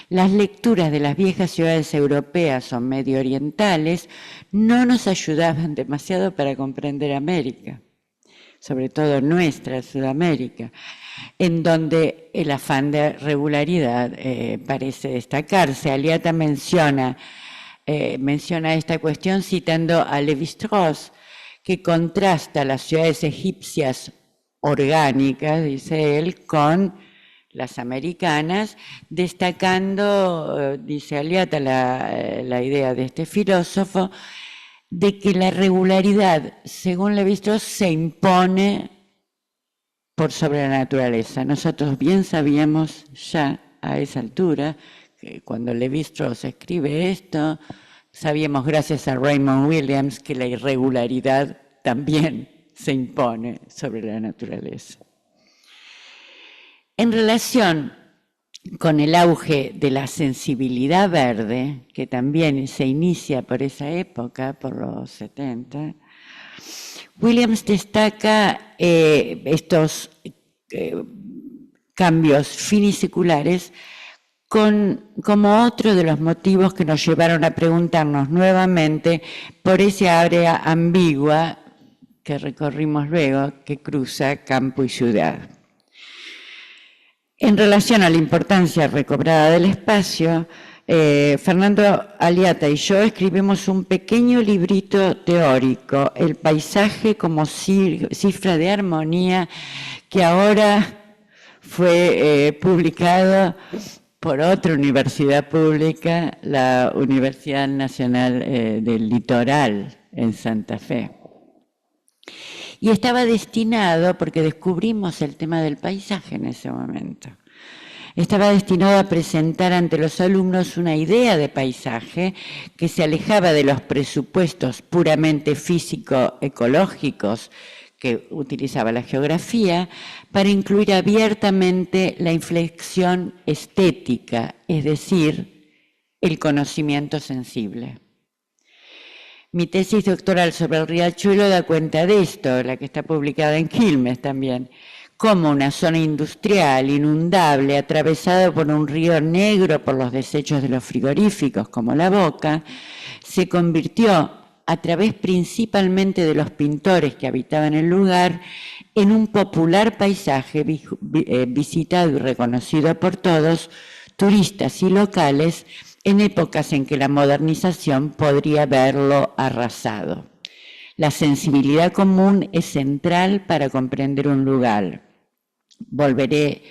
Las lecturas de las viejas ciudades europeas o medio orientales no nos ayudaban demasiado para comprender América, sobre todo nuestra Sudamérica, en donde el afán de regularidad parece destacarse. Aliata menciona esta cuestión citando a Lévi-Strauss, que contrasta las ciudades egipcias orgánicas, dice él, con las americanas, destacando, dice Aliata, la idea de este filósofo, de que la regularidad, según Lévi-Strauss, se impone por sobre la naturaleza. Nosotros bien sabíamos ya a esa altura, que cuando Lévi-Strauss escribe esto, sabíamos gracias a Raymond Williams que la irregularidad también se impone sobre la naturaleza. En relación con el auge de la sensibilidad verde, que también se inicia por esa época, por los 70, Williams destaca estos cambios finisiculares como otro de los motivos que nos llevaron a preguntarnos nuevamente por esa área ambigua que recorrimos luego, que cruza campo y ciudad. En relación a la importancia recobrada del espacio, Fernando Aliata y yo escribimos un pequeño librito teórico, El paisaje como cifra de armonía, que ahora fue publicado por otra universidad pública, la Universidad Nacional del Litoral, en Santa Fe. Y estaba destinado, porque descubrimos el tema del paisaje en ese momento, estaba destinado a presentar ante los alumnos una idea de paisaje que se alejaba de los presupuestos puramente físico-ecológicos que utilizaba la geografía, para incluir abiertamente la inflexión estética, es decir, el conocimiento sensible. Mi tesis doctoral sobre el Riachuelo da cuenta de esto, la que está publicada en Quilmes también, como una zona industrial inundable atravesada por un río negro por los desechos de los frigoríficos, como La Boca, se convirtió, a través principalmente de los pintores que habitaban el lugar, en un popular paisaje visitado y reconocido por todos, turistas y locales, en épocas en que la modernización podría haberlo arrasado. La sensibilidad común es central para comprender un lugar. Volveré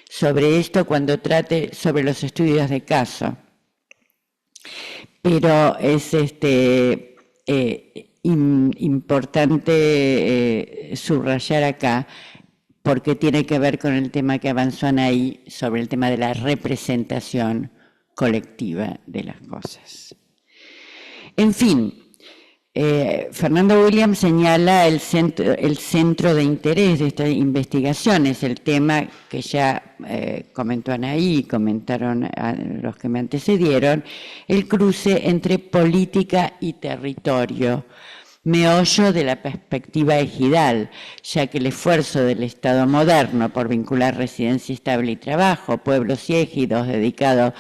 sobre esto cuando trate sobre los estudios de caso. Pero es importante subrayar acá, porque tiene que ver con el tema que avanzó Anaí sobre el tema de la representación colectiva de las cosas. En fin, Fernando Williams señala el centro de interés de esta investigación, es el tema que ya comentó Anaí y comentaron los que me antecedieron, el cruce entre política y territorio, meollo de la perspectiva ejidal, ya que el esfuerzo del Estado moderno por vincular residencia estable y trabajo, pueblos y ejidos dedicados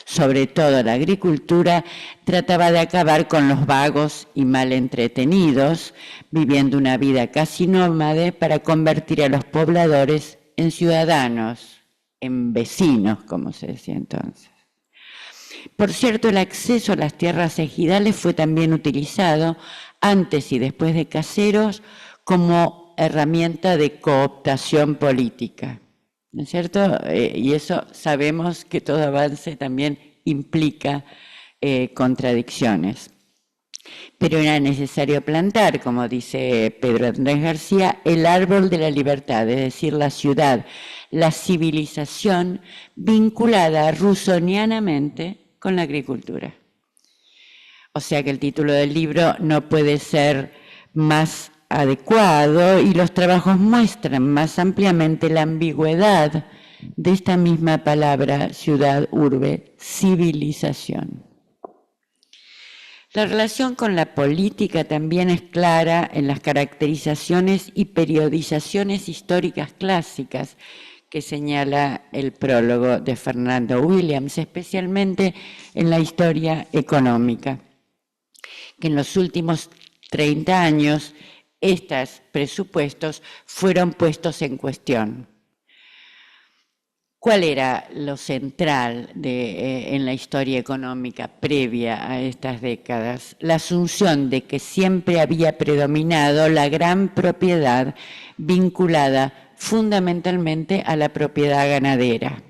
sobre todo a la agricultura, trataba de acabar con los vagos y mal entretenidos, viviendo una vida casi nómade para convertir a los pobladores en ciudadanos, en vecinos, como se decía entonces. Por cierto, el acceso a las tierras ejidales fue también utilizado antes y después de Caseros como herramienta de cooptación política, ¿no es cierto? Y eso sabemos que todo avance también implica contradicciones. Pero era necesario plantar, como dice Pedro Andrés García, el árbol de la libertad, es decir, la ciudad, la civilización vinculada rusonianamente con la agricultura. O sea que el título del libro no puede ser más adecuado y los trabajos muestran más ampliamente la ambigüedad de esta misma palabra, ciudad, urbe, civilización. La relación con la política también es clara en las caracterizaciones y periodizaciones históricas clásicas que señala el prólogo de Fernando Williams, especialmente en la historia económica, que en los últimos 30 años estos presupuestos fueron puestos en cuestión. ¿Cuál era lo central en la historia económica previa a estas décadas? La asunción de que siempre había predominado la gran propiedad vinculada fundamentalmente a la propiedad ganadera.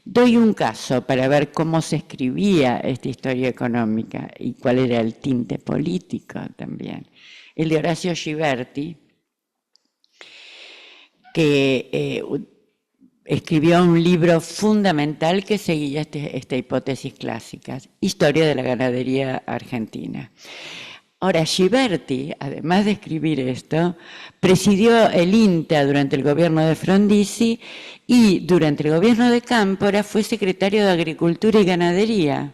Doy un caso para ver cómo se escribía esta historia económica y cuál era el tinte político también. El de Horacio Ghiberti, que escribió un libro fundamental que seguía esta hipótesis clásica, Historia de la ganadería argentina. Ahora, Ghiberti, además de escribir esto, presidió el INTA durante el gobierno de Frondizi y durante el gobierno de Cámpora fue secretario de Agricultura y Ganadería,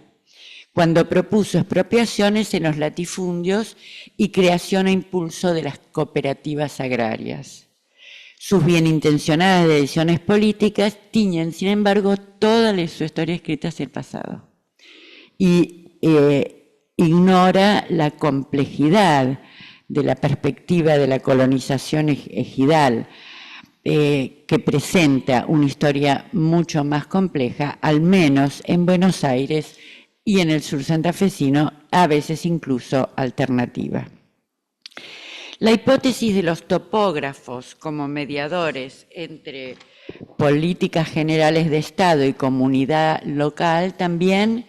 cuando propuso expropiaciones en los latifundios y creación e impulso de las cooperativas agrarias. Sus bien intencionadas decisiones políticas tiñen, sin embargo, toda su historia escrita hacia el pasado. Y ignora la complejidad de la perspectiva de la colonización ejidal, que presenta una historia mucho más compleja, al menos en Buenos Aires y en el sur santafesino, a veces incluso alternativa. La hipótesis de los topógrafos como mediadores entre políticas generales de Estado y comunidad local también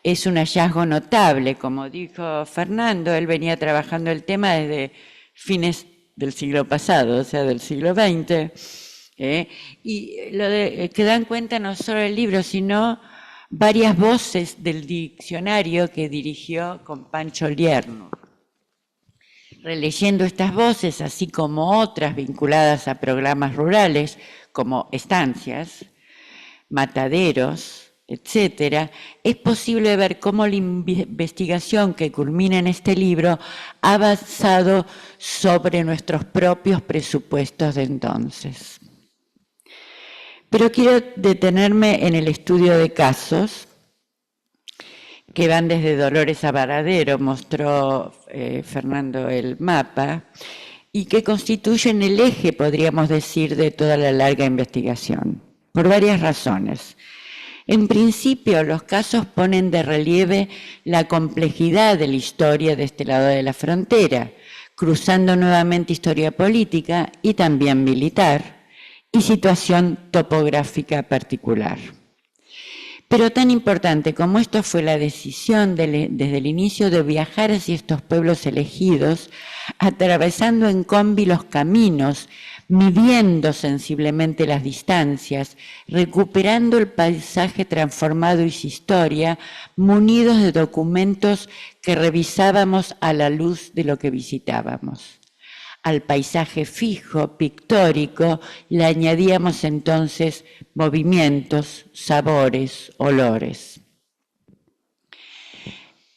es un hallazgo notable. Como dijo Fernando, él venía trabajando el tema desde fines del siglo pasado, o sea, del siglo XX, y que dan cuenta no solo el libro, sino varias voces del diccionario que dirigió con Pancho Lierno. Releyendo estas voces, así como otras vinculadas a programas rurales, como estancias, mataderos, etcétera, es posible ver cómo la investigación que culmina en este libro ha avanzado sobre nuestros propios presupuestos de entonces. Pero quiero detenerme en el estudio de casos que van desde Dolores a Varadero, mostró Fernando el mapa, y que constituyen el eje, podríamos decir, de toda la larga investigación, por varias razones. En principio, los casos ponen de relieve la complejidad de la historia de este lado de la frontera, cruzando nuevamente historia política y también militar, y situación topográfica particular. Pero tan importante como esto fue la decisión desde el inicio de viajar hacia estos pueblos elegidos, atravesando en combi los caminos, midiendo sensiblemente las distancias, recuperando el paisaje transformado y su historia, munidos de documentos que revisábamos a la luz de lo que visitábamos. Al paisaje fijo, pictórico, le añadíamos entonces movimientos, sabores, olores.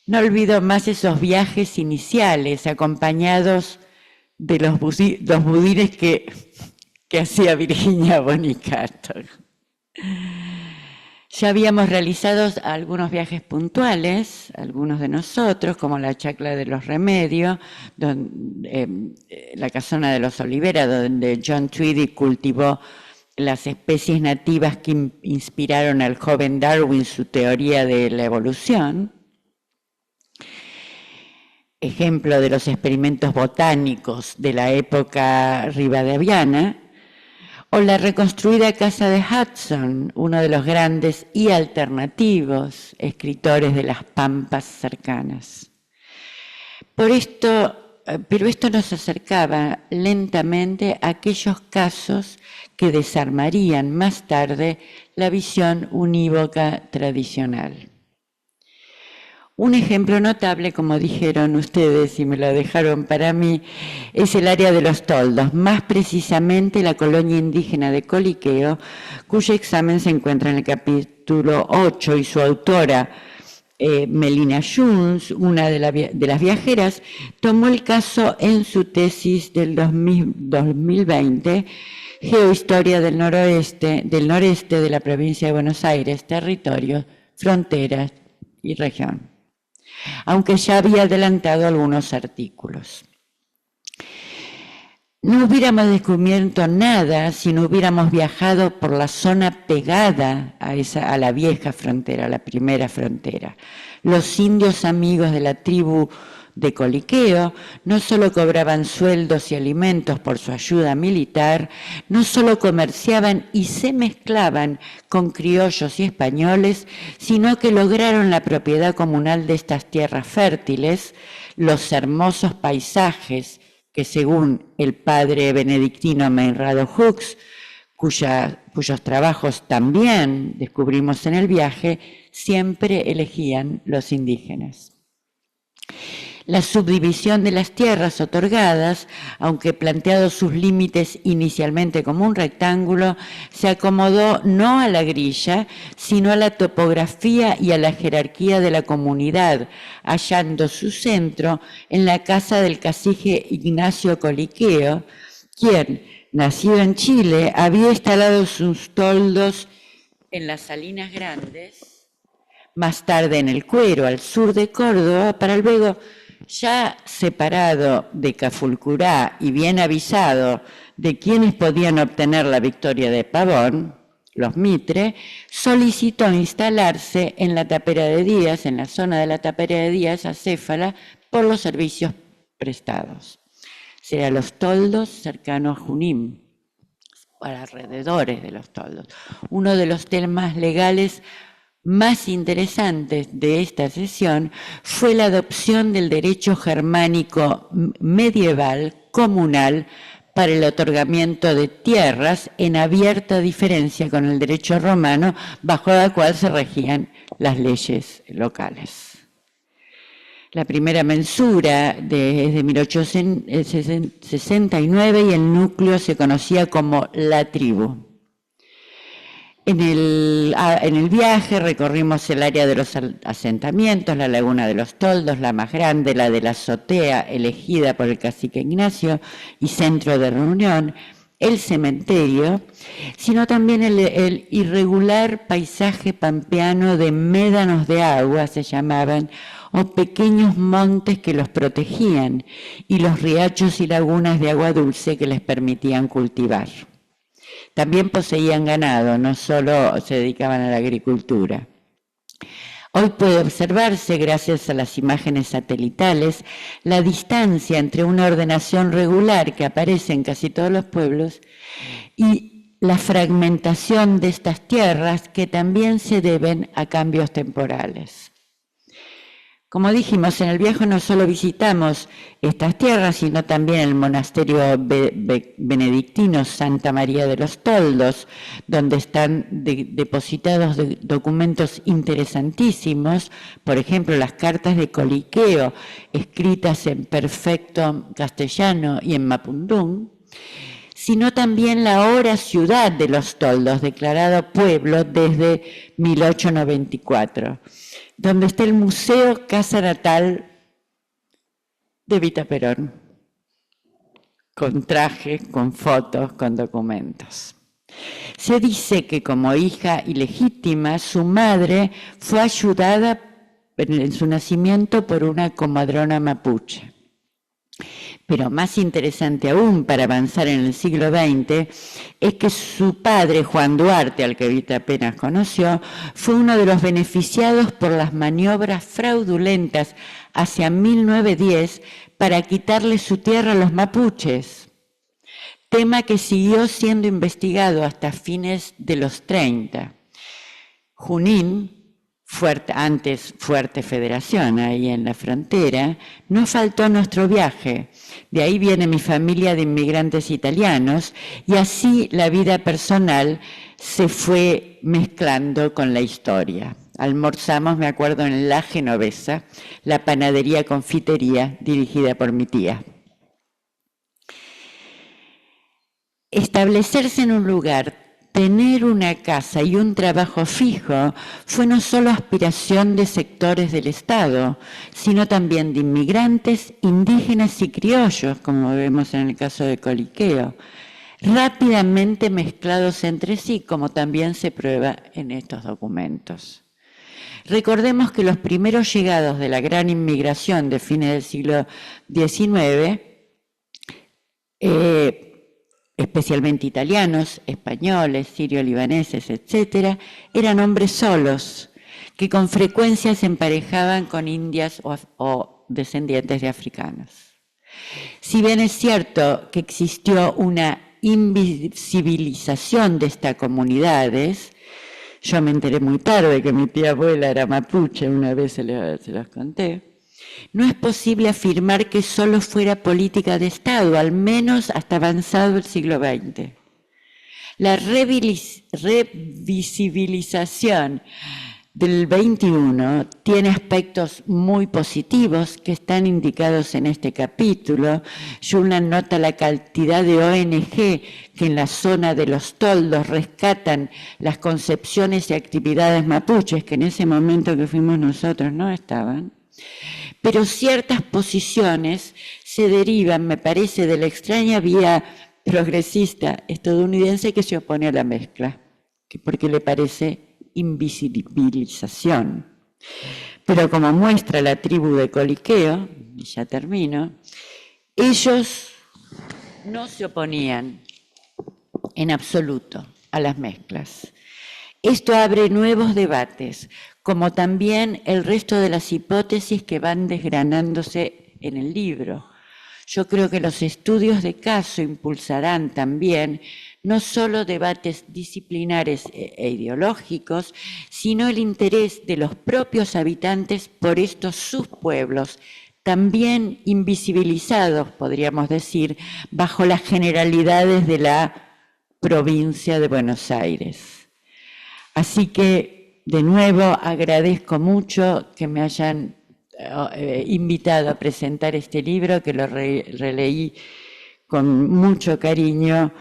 No olvido más esos viajes iniciales acompañados de los budines que hacía Virginia Bonicato. Ya habíamos realizado algunos viajes puntuales, algunos de nosotros, como la Chacla de los Remedios, la Casona de los Olivera, donde John Tweedy cultivó las especies nativas que inspiraron al joven Darwin su teoría de la evolución. Ejemplo de los experimentos botánicos de la época rivadaviana, o la reconstruida casa de Hudson, uno de los grandes y alternativos escritores de las pampas cercanas. Pero esto nos acercaba lentamente a aquellos casos que desarmarían más tarde la visión unívoca tradicional. Un ejemplo notable, como dijeron ustedes y me lo dejaron para mí, es el área de los toldos, más precisamente la colonia indígena de Coliqueo, cuyo examen se encuentra en el capítulo 8 y su autora, Melina Junz, una de las viajeras, tomó el caso en su tesis del 2020, Geohistoria del noreste de la provincia de Buenos Aires, territorios, fronteras y región, aunque ya había adelantado algunos artículos. No hubiéramos descubierto nada si no hubiéramos viajado por la zona pegada a la vieja frontera, a la primera frontera. Los indios amigos de la tribu de Coliqueo no solo cobraban sueldos y alimentos por su ayuda militar, no solo comerciaban y se mezclaban con criollos y españoles, sino que lograron la propiedad comunal de estas tierras fértiles, los hermosos paisajes que según el padre benedictino Meinrad Hooks, cuyos trabajos también descubrimos en el viaje, siempre elegían los indígenas. La subdivisión de las tierras otorgadas, aunque planteados sus límites inicialmente como un rectángulo, se acomodó no a la grilla, sino a la topografía y a la jerarquía de la comunidad, hallando su centro en la casa del cacique Ignacio Coliqueo, quien, nacido en Chile, había instalado sus toldos en las Salinas Grandes, más tarde en el Cuero, al sur de Córdoba, para luego, ya separado de Cafulcurá y bien avisado de quienes podían obtener la victoria de Pavón, los Mitre, solicitó instalarse en la Tapera de Díaz, en la zona de la Tapera de Díaz, acéfala, por los servicios prestados. Serán los toldos cercanos a Junín, o alrededores de los toldos. Uno de los temas legales más interesantes de esta sesión fue la adopción del derecho germánico medieval comunal para el otorgamiento de tierras en abierta diferencia con el derecho romano, bajo la cual se regían las leyes locales. La primera mensura es de 1869 y el núcleo se conocía como la tribu. En el viaje recorrimos el área de los asentamientos, la laguna de los Toldos, la más grande, la de la azotea elegida por el cacique Ignacio y centro de reunión, el cementerio, sino también el irregular paisaje pampeano de médanos de agua, se llamaban, o pequeños montes que los protegían, y los riachos y lagunas de agua dulce que les permitían cultivar. También poseían ganado, no solo se dedicaban a la agricultura. Hoy puede observarse, gracias a las imágenes satelitales, la distancia entre una ordenación regular que aparece en casi todos los pueblos y la fragmentación de estas tierras que también se deben a cambios temporales. Como dijimos, en el viaje no solo visitamos estas tierras, sino también el monasterio benedictino Santa María de los Toldos, donde están depositados documentos interesantísimos, por ejemplo, las cartas de Coliqueo, escritas en perfecto castellano y en mapudungún, sino también la ahora ciudad de los Toldos, declarado pueblo desde 1894. Donde está el Museo Casa Natal de Evita Perón, con traje, con fotos, con documentos. Se dice que como hija ilegítima, su madre fue ayudada en su nacimiento por una comadrona mapuche. Pero más interesante aún para avanzar en el siglo XX es que su padre, Juan Duarte, al que Evita apenas conoció, fue uno de los beneficiados por las maniobras fraudulentas hacia 1910 para quitarle su tierra a los mapuches, tema que siguió siendo investigado hasta fines de los 30. Junín, antes Fuerte Federación, ahí en la frontera, no faltó nuestro viaje. De ahí viene mi familia de inmigrantes italianos y así la vida personal se fue mezclando con la historia. Almorzamos, me acuerdo, en La Genovesa, la panadería confitería dirigida por mi tía. Establecerse en un lugar tener una casa y un trabajo fijo fue no solo aspiración de sectores del Estado, sino también de inmigrantes, indígenas y criollos, como vemos en el caso de Coliqueo, rápidamente mezclados entre sí, como también se prueba en estos documentos. Recordemos que los primeros llegados de la gran inmigración de fines del siglo XIX, especialmente italianos, españoles, sirio-libaneses, etc., eran hombres solos, que con frecuencia se emparejaban con indias o descendientes de africanos. Si bien es cierto que existió una invisibilización de estas comunidades, yo me enteré muy tarde que mi tía abuela era mapuche, una vez se los conté, no es posible afirmar que solo fuera política de Estado, al menos hasta avanzado el siglo XX. La revisibilización del XXI tiene aspectos muy positivos que están indicados en este capítulo. Schuland nota la cantidad de ONG que en la zona de los toldos rescatan las concepciones y actividades mapuches, que en ese momento que fuimos nosotros no estaban. Pero ciertas posiciones se derivan, me parece, de la extraña vía progresista estadounidense que se opone a la mezcla, porque le parece invisibilización. Pero como muestra la tribu de Coliqueo, y ya termino, ellos no se oponían en absoluto a las mezclas. Esto abre nuevos debates, como también el resto de las hipótesis que van desgranándose en el libro. Yo creo que los estudios de caso impulsarán también no solo debates disciplinares e ideológicos, sino el interés de los propios habitantes por estos subpueblos, también invisibilizados, podríamos decir, bajo las generalidades de la provincia de Buenos Aires. Así que, de nuevo, agradezco mucho que me hayan invitado a presentar este libro, que lo releí con mucho cariño,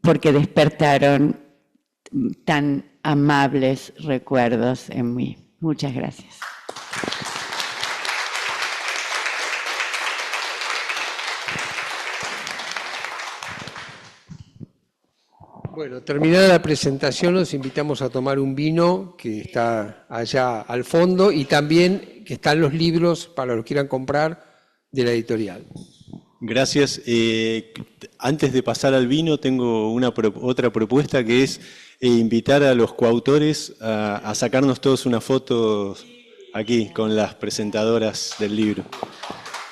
porque despertaron tan amables recuerdos en mí. Muchas gracias. Bueno, terminada la presentación, los invitamos a tomar un vino que está allá al fondo y también que están los libros para los que quieran comprar de la editorial. Gracias. Antes de pasar al vino, tengo otra propuesta, que es invitar a los coautores a sacarnos todos una foto aquí con las presentadoras del libro.